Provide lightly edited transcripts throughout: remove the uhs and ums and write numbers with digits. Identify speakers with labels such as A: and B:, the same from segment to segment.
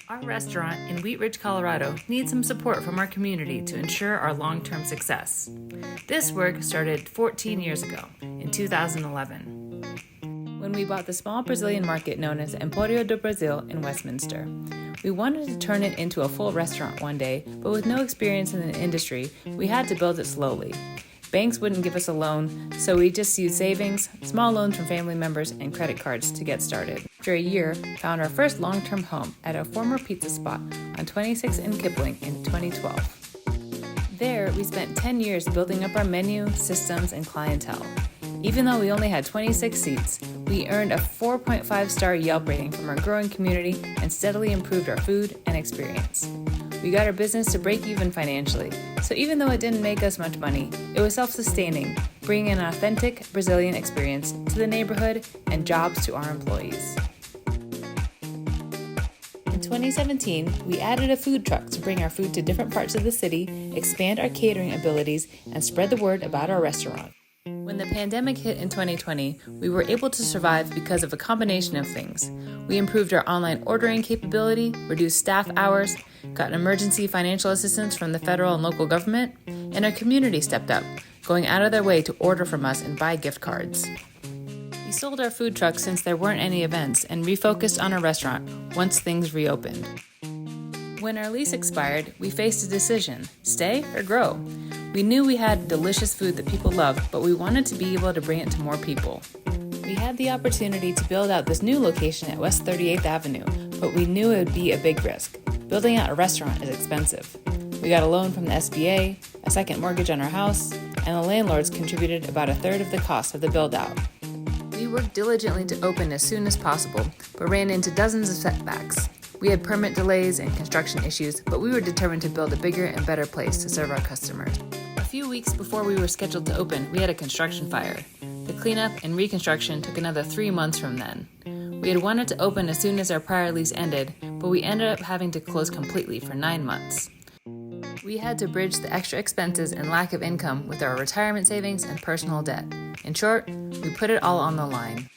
A: Our restaurant in Wheat Ridge, Colorado needs some support from our community to ensure our long-term success. This work started 14 years ago, in 2011, when we bought the small Brazilian market known as Empório do Brasil in Westminster. We wanted to turn it into a full restaurant one day, but with no experience in the industry, we had to build it slowly. Banks wouldn't give us a loan, so we just used savings, small loans from family members, and credit cards to get started. After a year, found our first long-term home at a former pizza spot on 26th and Kipling in 2012. There, we spent 10 years building up our menu, systems, and clientele. Even though we only had 26 seats, we earned a 4.5-star Yelp rating from our growing community and steadily improved our food and experience. We got our business to break even financially, so even though it didn't make us much money, it was self-sustaining, bringing an authentic Brazilian experience to the neighborhood and jobs to our employees. In 2017, we added a food truck to bring our food to different parts of the city, expand our catering abilities, and spread the word about our restaurant. When the pandemic hit in 2020, we were able to survive because of a combination of things. We improved our online ordering capability, reduced staff hours, got emergency financial assistance from the federal and local government, and our community stepped up, going out of their way to order from us and buy gift cards. We sold our food truck since there weren't any events and refocused on our restaurant once things reopened. When our lease expired, we faced a decision: stay or grow. We knew we had delicious food that people love, but we wanted to be able to bring it to more people. We had the opportunity to build out this new location at West 38th Avenue, but we knew it would be a big risk. Building out a restaurant is expensive. We got a loan from the SBA, a second mortgage on our house, and the landlords contributed about a third of the cost of the build-out. We worked diligently to open as soon as possible, but ran into dozens of setbacks. We had permit delays and construction issues, but we were determined to build a bigger and better place to serve our customers. A few weeks before we were scheduled to open, we had a construction fire. The cleanup and reconstruction took another 3 months from then. We had wanted to open as soon as our prior lease ended, but we ended up having to close completely for 9 months. We had to bridge the extra expenses and lack of income with our retirement savings and personal debt. In short, we put it all on the line.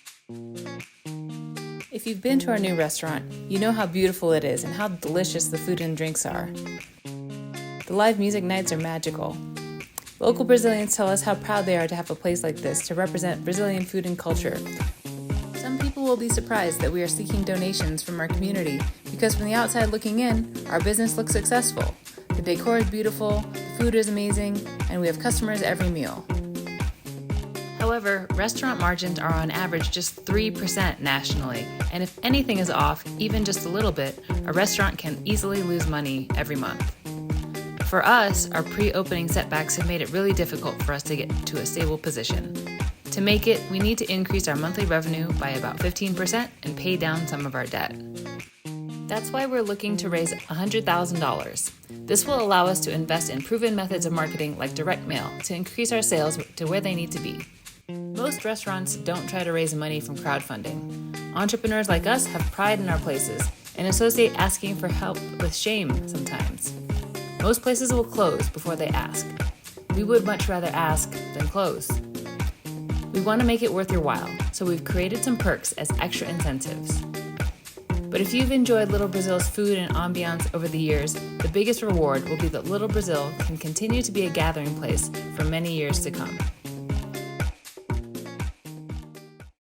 A: If you've been to our new restaurant, you know how beautiful it is and how delicious the food and drinks are. The live music nights are magical. Local Brazilians tell us how proud they are to have a place like this to represent Brazilian food and culture. Some people will be surprised that we are seeking donations from our community because from the outside looking in, our business looks successful. The decor is beautiful, the food is amazing, and we have customers every meal. However, restaurant margins are on average just 3% nationally, and if anything is off, even just a little bit, a restaurant can easily lose money every month. For us, our pre-opening setbacks have made it really difficult for us to get to a stable position. To make it, we need to increase our monthly revenue by about 15% and pay down some of our debt. That's why we're looking to raise $100,000. This will allow us to invest in proven methods of marketing like direct mail to increase our sales to where they need to be. Most restaurants don't try to raise money from crowdfunding. Entrepreneurs like us have pride in our places and associate asking for help with shame sometimes. Most places will close before they ask. We would much rather ask than close. We want to make it worth your while, so we've created some perks as extra incentives. But if you've enjoyed Little Brazil's food and ambiance over the years, the biggest reward will be that Little Brazil can continue to be a gathering place for many years to come.